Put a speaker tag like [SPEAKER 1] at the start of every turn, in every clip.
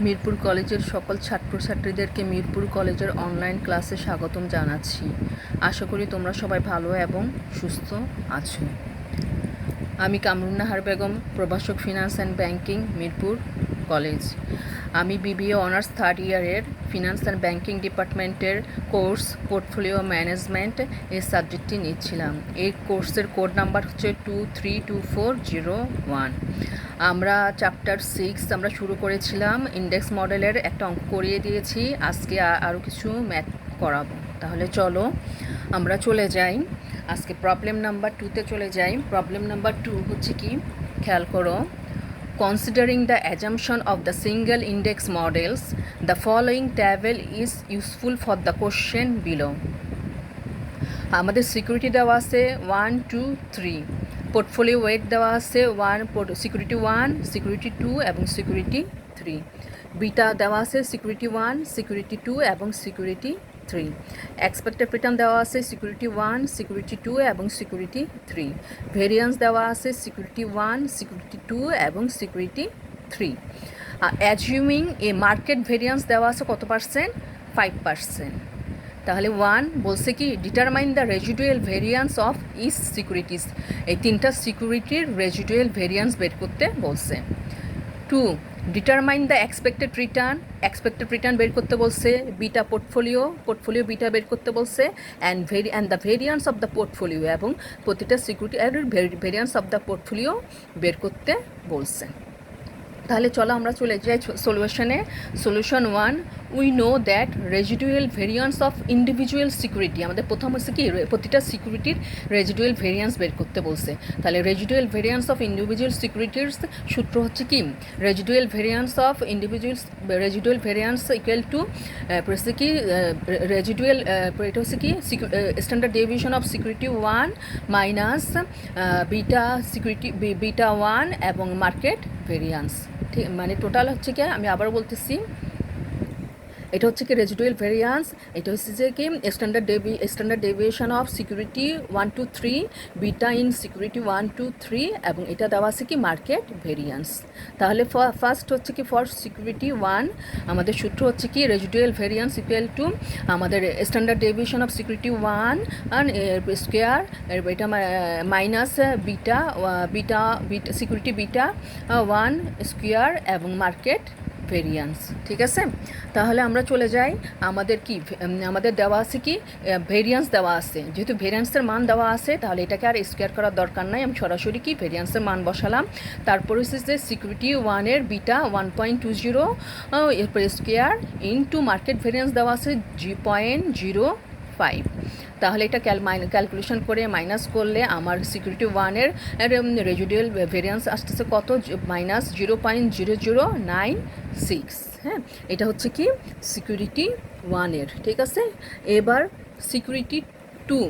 [SPEAKER 1] মিরপুর কলেজের সকল ছাত্রছাত্রীদেরকে মিরপুর কলেজের অনলাইন ক্লাসে স্বাগতম জানাচ্ছি। আশা করি তোমরা সবাই ভালো এবং সুস্থ আছো। আমি কামরুন নাহার বেগম, প্রভাষক finance and banking, Mirpur college. আমি বিবিএ অনার্স থার্ড ইয়ারের ফিনান্স অ্যান্ড ব্যাংকিং ডিপার্টমেন্টের কোর্স পোর্টফোলিও ম্যানেজমেন্ট এই সাবজেক্টটি নিচ্ছিলাম। এই কোর্সের কোড নাম্বার হচ্ছে 232401। আমরা চ্যাপ্টার 6 আমরা শুরু করেছিলাম, ইন্ডেক্স মডেলের একটা অঙ্ক করিয়ে দিয়েছি। আজকে আরও কিছু ম্যাথ করাবো। তাহলে চলো আমরা চলে যাই, আজকে প্রবলেম নাম্বার 2তে চলে যাই। প্রবলেম নাম্বার 2 হচ্ছে কি, খেয়াল করো। Considering the assumption of the single index models, the following table is useful for the question below. আমাদের সিকিউরিটি দেওয়া আছে 1 2 3, পোর্টফোলিও ওয়েট দেওয়া আছে 1, সিকিউরিটি 1, সিকিউরিটি 2 এবং সিকিউরিটি 3। বিটা দেওয়া আছে সিকিউরিটি 1, সিকিউরিটি 2 এবং সিকিউরিটি 3। এক্সপেক্টেড রিটার্ন দেওয়া আছে সিকিউরিটি 1, সিকিউরিটি 2 এবং সিকিউরিটি 3। ভেরিয়েন্স দেওয়া আছে সিকিউরিটি 1, সিকিউরিটি 2 এবং security 3। Assuming a market variance দেওয়া আছে কত পার্সেন্ট? 5%। তাহলে 1 বলছে কি, determine the residual variance of each securities. এই তিনটা সিকিউরিটির রেজিডুয়াল ভেরিয়েন্স বের করতে বলছে। 2 ডিটারমাইন দ্য এক্সপেক্টেড রিটার্ন বের করতে বলছে। বিটা পোর্টফোলিও বিটা বের করতে বলছে। And the variance of the portfolio, এবং প্রতিটা security variance of the portfolio বের করতে বলছে। তাহলে চলো আমরা চলে যাই সলিউশনে। Solution 1, we know that residual variance of individual security. আমাদের প্রথম হচ্ছে কি, প্রতিটা সিকিউরিটির রেজিডুয়াল ভেরিয়েন্স বের করতে বলছে। তাহলে রেজিডুয়াল ভেরিয়েন্স অফ ইন্ডিভিজুয়াল সিকিউরিটির সূত্র হচ্ছে কি, রেজিডুয়াল ভেরিয়েন্স ইকুয়াল টু কি রেজিডুয়াল, এটা হচ্ছে কি standard deviation of security 1 minus beta 1 এবং মার্কেট ভেরিয়েন্স। ঠিক, মানে টোটাল হচ্ছে কি, আমি আবার বলতেছি, এটা হচ্ছে কি রেজিডুয়াল ভেরিয়েন্স, এটা হচ্ছে যে কি standard deviation of security 1 2 3, beta in security 1 2 3, এবং এটা দেওয়া আছে কি মার্কেট ভেরিয়েন্স। তাহলে ফার্স্ট হচ্ছে কি, ফর সিকিউরিটি 1 আমাদের সূত্র হচ্ছে কি রেজিডুয়াল ভেরিয়েন্স ইকুয়াল টু আমাদের standard deviation of security 1 square, এটা minus beta security beta 1 square এবং মার্কেট ভেরিয়েন্স। ঠিক আছে, তাহলে আমরা চলে যাই। আমাদের দেওয়া আছে কি ভেরিয়েন্স দেওয়া আছে। যেহেতু ভেরিয়েন্সের মান দেওয়া আছে, তাহলে এটাকে আর স্কোয়ার করার দরকার নাই, আমি সরাসরি কি ভেরিয়েন্সের মান বসালাম। তারপর হচ্ছে যে সিকিউরিটি 1-এর বিটা 1.20 এরপর স্কোয়ার ইনটু মার্কেট ভেরিয়েন্স দেওয়া আছে 0.05। তাহলে এটা ক্যালকুলেশন করে মাইনাস করলে আমার সিকিউরিটি 1-এর রেজিডুয়াল ভেরিয়েন্স আসতেছে কত? -0.0096। হ্যাঁ, এটা হচ্ছে কি সিকিউরিটি 1-এর। ঠিক আছে, এবার সিকিউরিটি 2,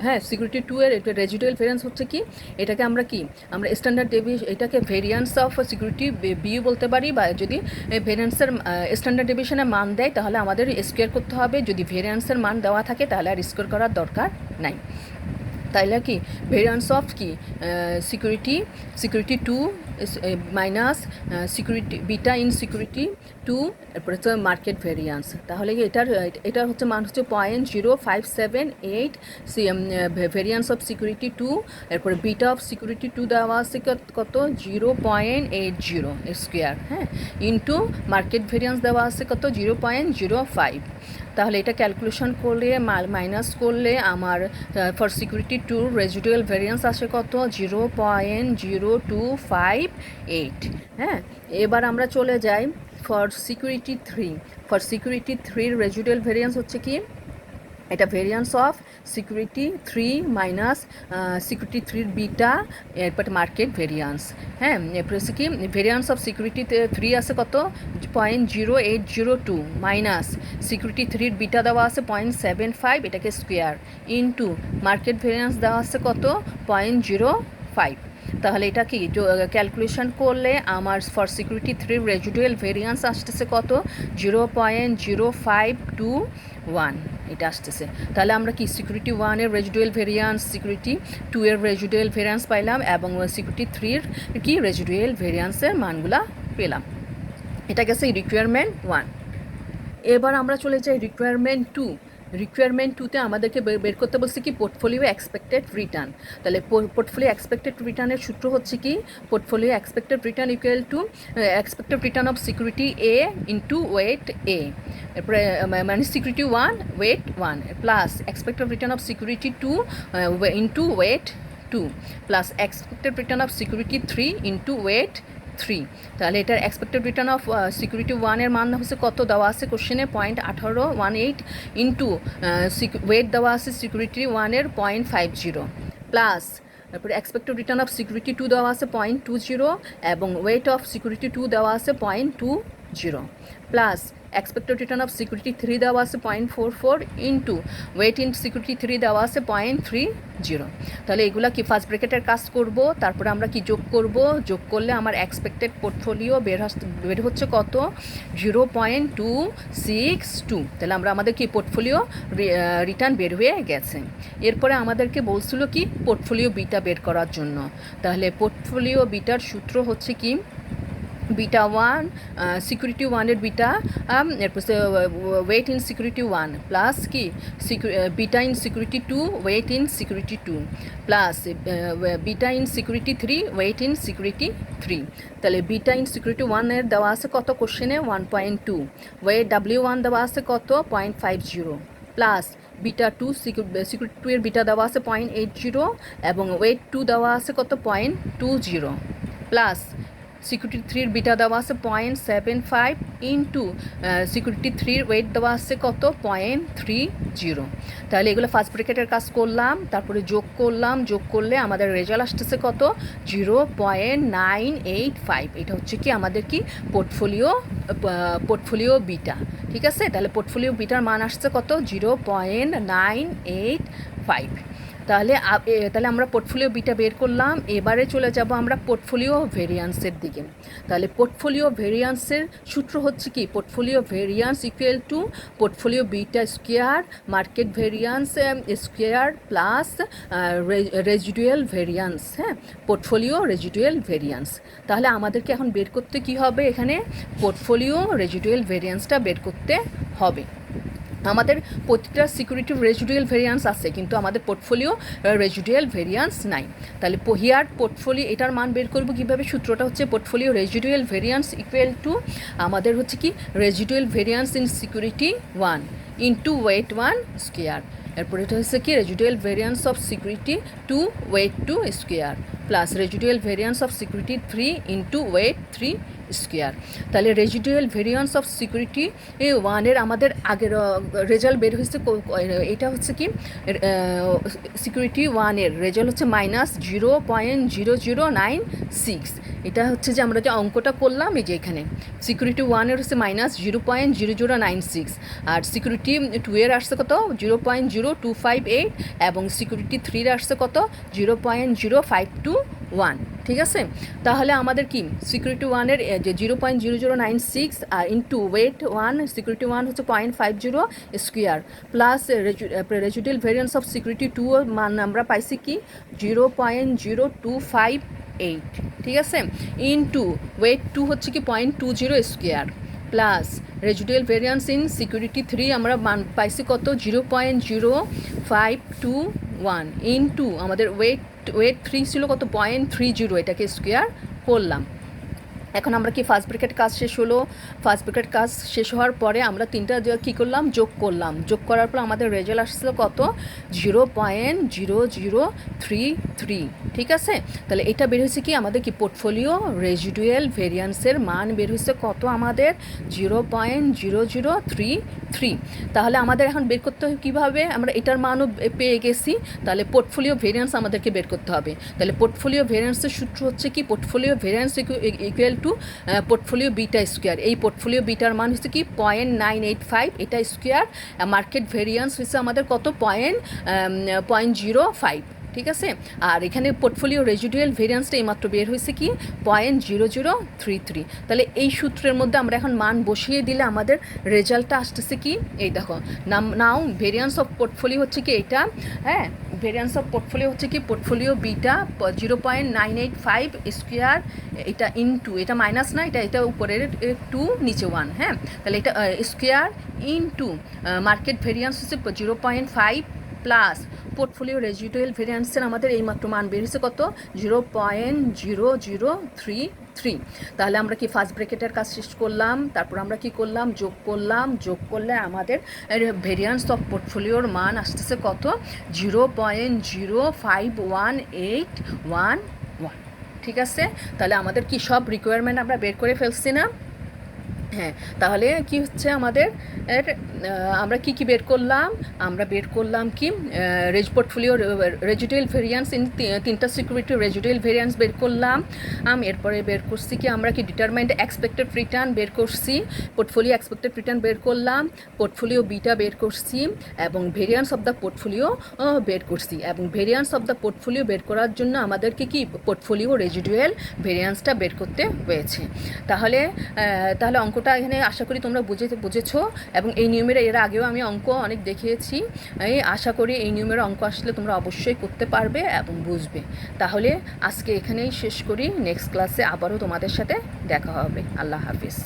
[SPEAKER 1] হ্যাঁ সিকিউরিটি 2-এর এটা রেজিডুয়াল ভেরিয়েন্স হচ্ছে কি, এটাকে আমরা স্ট্যান্ডার্ড এটাকে ভেরিয়েন্স অফ সিকিউরিটি বি বলতে পারি, বা যদি ভেরিয়েন্সের স্ট্যান্ডার্ড ডেভিয়েশনের মান দেয় তাহলে আমাদের স্কোয়ার করতে হবে। যদি ভেরিয়েন্সের মান দেওয়া থাকে তাহলে আর স্কোয়ার করার দরকার নাই। তাইলে কি ভেরিয়েন্স অফ কি security 2 minus security beta in security 2, এরপরে হচ্ছে মার্কেট ভেরিয়েন্স। তাহলে কি এটার হচ্ছে মান হচ্ছে 0.0578 ভেরিয়েন্স অফ সিকিউরিটি 2, এরপরে বিটা অফ সিকিউরিটি 2 দেওয়া আছে কত 0.80 স্কোয়ার, হ্যাঁ, ইন্টু মার্কেট ভেরিয়েন্স দেওয়া আছে কত 0.05। তাহলে এটা ক্যালকুলেশন করলে মাইনাস করলে আমার ফর সিকিউরিটি 2 রেজিডুয়াল ভেরিয়েন্স আসে কত 0.0258। হ্যাঁ, এবার আমরা চলে যাই ফর সিকিউরিটি 3 রেজিডুয়াল ভেরিয়েন্স হচ্ছে কি, এটা variance of security 3 minus security 3 beta, এরপর মার্কেট ভেরিয়েন্স। হ্যাঁ, এরপর হচ্ছে কি ভেরিয়েন্স অফ সিকিউরিটি 3 আছে কত 0.0802 মাইনাস সিকিউরিটি 3 বিটা দেওয়া আছে 0.75, এটাকে স্কোয়ার ইনটু মার্কেট ভেরিয়েন্স দেওয়া আছে কত 0.05। তাহলে এটা কি ক্যালকুলেশন করলে আমার ফর সিকিউরিটি 3 রেজিডুয়াল ভেরিয়েন্স আসতেছে কত 0.0521, এটা আসতেছে। তাহলে আমরা কি সিকিউরিটি 1-এর রেজিডুয়াল ভেরিয়েন্স, সিকিউরিটি 2-এর রেজিডুয়াল ভেরিয়েন্স পাইলাম এবং সিকিউরিটি 3-এর কি রেজিডুয়াল ভেরিয়েন্সের মানগুলা পেলাম। এটা গেছে রিকোয়ারমেন্ট 1। এবার আমরা চলে যাই রিকোয়ারমেন্ট 2। রিকোয়ারমেন্ট 2তে আমাদেরকে বের করতে বলছে কি পোর্টফোলিও এক্সপেক্টেড রিটার্ন। তাহলে পোর্টফোলিও এক্সপেক্টেড রিটার্নের সূত্র হচ্ছে কি portfolio expected return equal to expected return of security a into weight a, এরপরে মানে security 1 weight 1 plus expected return of security 2 into weight 2 plus expected return of security 3 into weight 3। তাহলে এটার expected return of security 1 এর মান হচ্ছে কত দেওয়া আছে কোশ্চেনে 0.1818 ইন্টু ওয়েট দেওয়া আছে সিকিউরিটি 1 এর 0.50 প্লাস তারপরে এক্সপেক্টেড রিটার্ন অফ সিকিউরিটি 2 দেওয়া আছে 0.20 এবং ওয়েট অফ সিকিউরিটি 2 দেওয়া আছে 0.20 plus expected return of security 3 দেওয়া আছে 0.44 ইন্টু ওয়েট ইন সিকিউরিটি 3 দেওয়া আছে 0.30। তাহলে এগুলা কি ফার্স্ট ব্র্যাকেটের কাজ করব, তারপরে আমরা কি যোগ করব, যোগ করলে আমার এক্সপেক্টেড পোর্টফোলিও বের হচ্ছে কত 0.262। তাহলে আমাদের কি পোর্টফোলিও রিটার্ন বের হয়ে গেছে। এরপরে আমাদেরকে বলছিল কি পোর্টফোলিও বিটা বের করার জন্য। তাহলে পোর্টফোলিও বিটার সূত্র হচ্ছে কি বিটা 1 সিকিউরিটি 1 এর বিটা এরপর ওয়েট ইন সিকিউরিটি 1 প্লাস কি beta in security 2 weight in security 2 plus beta in security 3 weight in security 3। তাহলে বিটা ইন সিকিউরিটি 1 এর দেওয়া আছে কত কোশ্চেনে 1.2, ওয়েট W1 দেওয়া আছে কত 0.50 প্লাস বিটা 2 সিকিউরিটি 2 এর বিটা দেওয়া আছে 0.80 এবং ওয়েট 2 দেওয়া আছে কত 0.20 প্লাস সিকিউরিটি 3 বিটা দেওয়া আছে 0.75 ইন্টু সিকিউরিটি 3 ওয়েট দেওয়া আছে কত 0.30। তাহলে এগুলো ফার্স্ট ব্র্যাকেটের কাজ করলাম, তারপরে যোগ করলাম, যোগ করলে আমাদের রেজাল্ট আসতেছে কত 0.985। এটা হচ্ছে কি আমাদের কি পোর্টফোলিও বিটা। ঠিক আছে, তাহলে পোর্টফোলিও বিটার মান আসছে কত 0.985। তাহলে আমরা পোর্টফোলিও বিটা বের করলাম। এবারে চলে যাব আমরা পোর্টফোলিও ভেরিয়ান্সের দিকে। তাহলে পোর্টফোলিও ভেরিয়ান্সের সূত্র হচ্ছে কি portfolio variance equal to portfolio beta square market variance square plus residual variance. হ্যাঁ, পোর্টফোলিও রেজিডুয়াল ভেরিয়ান্স। তাহলে আমাদেরকে এখন বের করতে কি হবে, এখানে পোর্টফোলিও রেজিডুয়াল ভেরিয়ান্সটা বের করতে হবে। আমাদের প্রতিটা সিকিউরিটি রেজিডুয়াল ভেরিয়ান্স আছে, কিন্তু আমাদের পোর্টফোলিও রেজিডুয়াল ভেরিয়ান্স নাই। তাহলে হিয়ার পোর্টফোলিও এটার মান বের করবো কীভাবে, সূত্রটা হচ্ছে portfolio residual variance equal to আমাদের হচ্ছে কি residual variance in security 1 into weight 1 square. এরপর এটা হচ্ছে কি residual variance of security 2 weight 2 square plus residual variance of security 3 into weight 3 square. তাহলে রেজিডুয়াল ভেরিয়ান্স অফ সিকিউরিটি 1 এর আমাদের আগের রেজাল্ট বের হয়েছে, এটা হচ্ছে কি সিকিউরিটি 1 এর রেজাল্ট হচ্ছে -0.0096। এটা হচ্ছে যে আমরা যে অঙ্কটা করলাম এই যে এখানে সিকিউরিটি 1 এর হচ্ছে -0.0096 আর সিকিউরিটি 2 এর আসছে কত 0.0258 এবং সিকিউরিটি 3 এর আসছে কত 0.0521। ঠিক আছে, তাহলে আমাদের কি সিকিউরিটি 1 এর যে 0.0096 আর ইন্টু ওয়েট 1 সিকিউরিটি 1 হচ্ছে 0.50 square plus residual variance of security 2 এর মান আমরা পাইছি কি 0.0258। ঠিক আছে, ইন্টু ওয়েট 2 হচ্ছে কি 0.20 square plus residual variance in security 3 আমরা মান পাইছি কত 0.0521 ইন্টু আমাদের ওয়েট 3 ছিল কত 0.30, এটাকে স্কোয়ার করলাম। এখন আমরা কি ফার্স্ট ব্র্যাকেট কাজ শেষ হলো। ফার্স্ট ব্র্যাকেট কাজ শেষ হওয়ার পরে আমরা তিনটা কী করলাম যোগ করলাম, যোগ করার পর আমাদের রেজাল্ট আসছিল কত 0.0033। ঠিক আছে, তাহলে এটা বের হয়েছে কি আমাদের কি পোর্টফোলিও রেজিডুয়াল ভেরিয়ান্সের মান বের হয়েছে কত আমাদের 0.0033। তাহলে আমাদের এখন বের করতে হবে কীভাবে, আমরা এটার মানও পেয়ে গেছি, তাহলে পোর্টফোলিও ভেরিয়ান্স আমাদেরকে বের করতে হবে। তাহলে পোর্টফোলিও ভেরিয়ান্সের সূত্র হচ্ছে কি portfolio variance equal to portfolio beta square. এই পোর্টফোলিও বিটার মান হচ্ছে কি 0.985, এটা স্কোয়ার মার্কেট ভেরিয়ান্স হচ্ছে আমাদের কত 0.05। ঠিক আছে। আর এখানে পোর্টফোলিও রেজিডুয়াল ভেরিয়েন্সটা এইমাত্র বের হয়েছে কি 0.0033। তাহলে এই সূত্রের মধ্যে আমরা এখন মান বসিয়ে দিলে আমাদের রেজাল্টটা আসতেছে কি, এই দেখো নাও ভেরিয়েন্স অফ পোর্টফোলিও হচ্ছে কি এইটা, হ্যাঁ, ভেরিয়েন্স অফ পোর্টফোলিও হচ্ছে কি পোর্টফোলিও বিটা 0.985 স্কোয়ার, এটা ইনটু, এটা মাইনাস না, এটা উপরের 2 নিচে 1, হ্যাঁ, তাহলে এটা স্কোয়ার ইনটু মার্কেট ভেরিয়েন্স হচ্ছে 0.5 প্লাস পোর্টফোলিও রেজিডুয়াল ভেরিয়েন্সের আমাদের এইমাত্র মান বেরিয়েছে কত 0.0033। তাহলে আমরা কি ফার্স্ট ব্র্যাকেটের কাজ শেষ করলাম, তারপর আমরা কি করলাম যোগ করলে আমাদের ভেরিয়েন্স অফ পোর্টফোলিওর মান আসতেছে কত 0.051811। ঠিক আছে, তাহলে আমাদের কি সব রিকোয়ারমেন্ট আমরা বের করে ফেলছি না? হ্যাঁ, তাহলে কি হচ্ছে আমাদের আমরা কি বের করলাম, আমরা বের করলাম কি পোর্টফোলিও রেজিডুয়াল ভেরিয়েন্স ইন তিনটা সিকিউরিটি রেজিডুয়াল ভেরিয়েন্স বের করলাম। এরপরে বের করছি কি আমরা কি ডিটারমাইন্ড এক্সপেক্টেড রিটার্ন বের করছি, পোর্টফোলিও এক্সপেক্টেড রিটার্ন বের করলাম, পোর্টফোলিও বিটা বের করছি এবং ভেরিয়েন্স অফ দ্য পোর্টফোলিও বের করছি। এবং ভেরিয়েন্স অফ দ্য পোর্টফোলিও বের করার জন্য আমাদেরকে কি পোর্টফোলিও রেজিডুয়াল ভেরিয়েন্সটা বের করতে হয়েছে। তাহলে অঙ্কটা এখানে আশা করি তোমরা বুঝেছো। এবং এই নিয়মের এর আগেও আমি অঙ্ক অনেক দেখিয়েছি, আশা করি এই নিয়মের অঙ্ক আসলে তোমরা অবশ্যই করতে পারবে এবং বুঝবে। তাহলে আজকে এখানেই শেষ করি, নেক্সট ক্লাসে আবারও তোমাদের সাথে দেখা হবে। আল্লাহ হাফিজ।